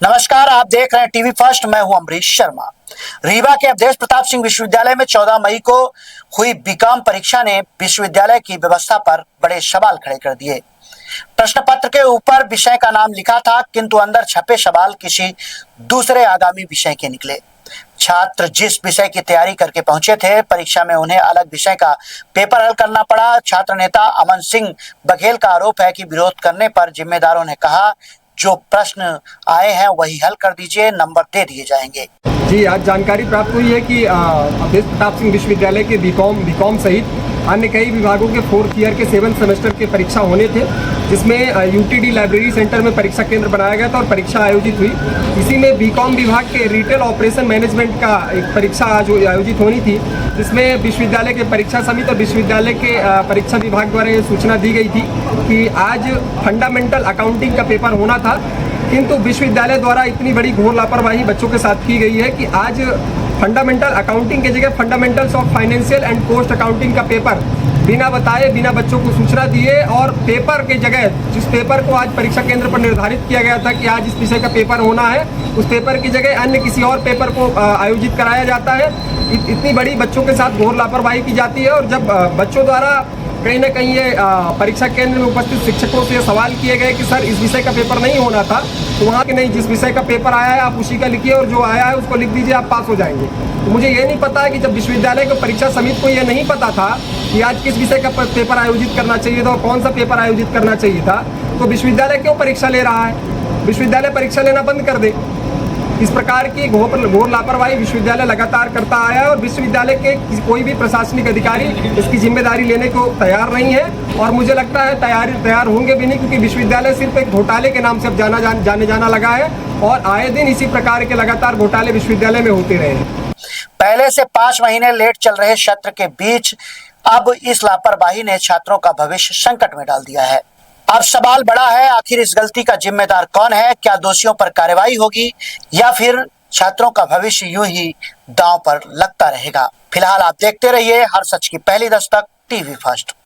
नमस्कार, आप देख रहे हैं टीवी फर्स्ट। मैं हूं अमरीश शर्मा। रीवा के अवधेश प्रताप सिंह विश्वविद्यालय में 14 मई को हुई बीकॉम परीक्षा ने विश्वविद्यालय की व्यवस्था पर बड़े सवाल खड़े कर दिए। प्रश्न पत्र के ऊपर विषय का नाम लिखा था, किंतु अंदर छपे सवाल किसी दूसरे आगामी विषय के निकले। छात्र जिस विषय की तैयारी करके पहुंचे थे, परीक्षा में उन्हें अलग विषय का पेपर हल करना पड़ा। छात्र नेता अमन सिंह बघेल का आरोप है कि विरोध करने पर जिम्मेदारों ने कहा, जो प्रश्न आए हैं वही हल कर दीजिए, नंबर दे दिए जाएंगे। जी, आज जानकारी प्राप्त हुई है कि अवधेश प्रताप सिंह विश्वविद्यालय के बीकॉम सहित अन्य कई विभागों के 4th ईयर के 7th सेमेस्टर के परीक्षा होने थे, जिसमें यूटीडी लाइब्रेरी सेंटर में परीक्षा केंद्र बनाया गया था और परीक्षा आयोजित हुई। इसी में बीकॉम विभाग के रिटेल ऑपरेशन मैनेजमेंट का एक परीक्षा जो आयोजित होनी थी, जिसमें विश्वविद्यालय के परीक्षा समिति और विश्वविद्यालय के परीक्षा विभाग द्वारा ये सूचना दी गई थी कि आज फंडामेंटल अकाउंटिंग का पेपर होना था, किंतु विश्वविद्यालय द्वारा इतनी बड़ी घोर लापरवाही बच्चों के साथ की गई है कि आज फंडामेंटल अकाउंटिंग की जगह fundamentals of financial and cost accounting का पेपर बिना बताए, बिना बच्चों को सूचना दिए, और पेपर के जगह जिस पेपर को आज परीक्षा केंद्र पर निर्धारित किया गया था कि आज इस विषय का पेपर होना है, उस पेपर की जगह अन्य किसी और पेपर को आयोजित कराया जाता है। इतनी बड़ी बच्चों के साथ घोर लापरवाही की जाती है। और जब बच्चों द्वारा कहीं ना कहीं ये परीक्षा केंद्र में उपस्थित शिक्षकों से सवाल किए गए कि सर इस विषय का पेपर नहीं होना था, तो वहाँ के नहीं, जिस विषय का पेपर आया है आप उसी का लिखिए और जो आया है उसको लिख दीजिए, आप पास हो जाएंगे। तो मुझे ये नहीं पता है कि जब विश्वविद्यालय को परीक्षा समिति को ये नहीं पता था कि आज किस विषय का पेपर आयोजित करना चाहिए था और कौन सा पेपर आयोजित करना चाहिए था, तो विश्वविद्यालय क्यों परीक्षा ले रहा है? विश्वविद्यालय परीक्षा लेना बंद कर दे। इस प्रकार की घोर लापरवाही विश्वविद्यालय लगातार करता आया है और विश्वविद्यालय के कोई भी प्रशासनिक अधिकारी इसकी जिम्मेदारी लेने को तैयार नहीं है, और मुझे लगता है तैयार होंगे भी नहीं, क्योंकि विश्वविद्यालय सिर्फ एक घोटाले के नाम से अब जाने जाना लगा है और आए दिन इसी प्रकार के लगातार घोटाले विश्वविद्यालय में होते रहे हैं। पहले से 5 महीने लेट चल रहे सत्र के बीच अब इस लापरवाही ने छात्रों का भविष्य संकट में डाल दिया है। अब सवाल बड़ा है, आखिर इस गलती का जिम्मेदार कौन है? क्या दोषियों पर कार्रवाई होगी या फिर छात्रों का भविष्य यूं ही दांव पर लगता रहेगा? फिलहाल आप देखते रहिए हर सच की पहली दस्तक टीवी फर्स्ट।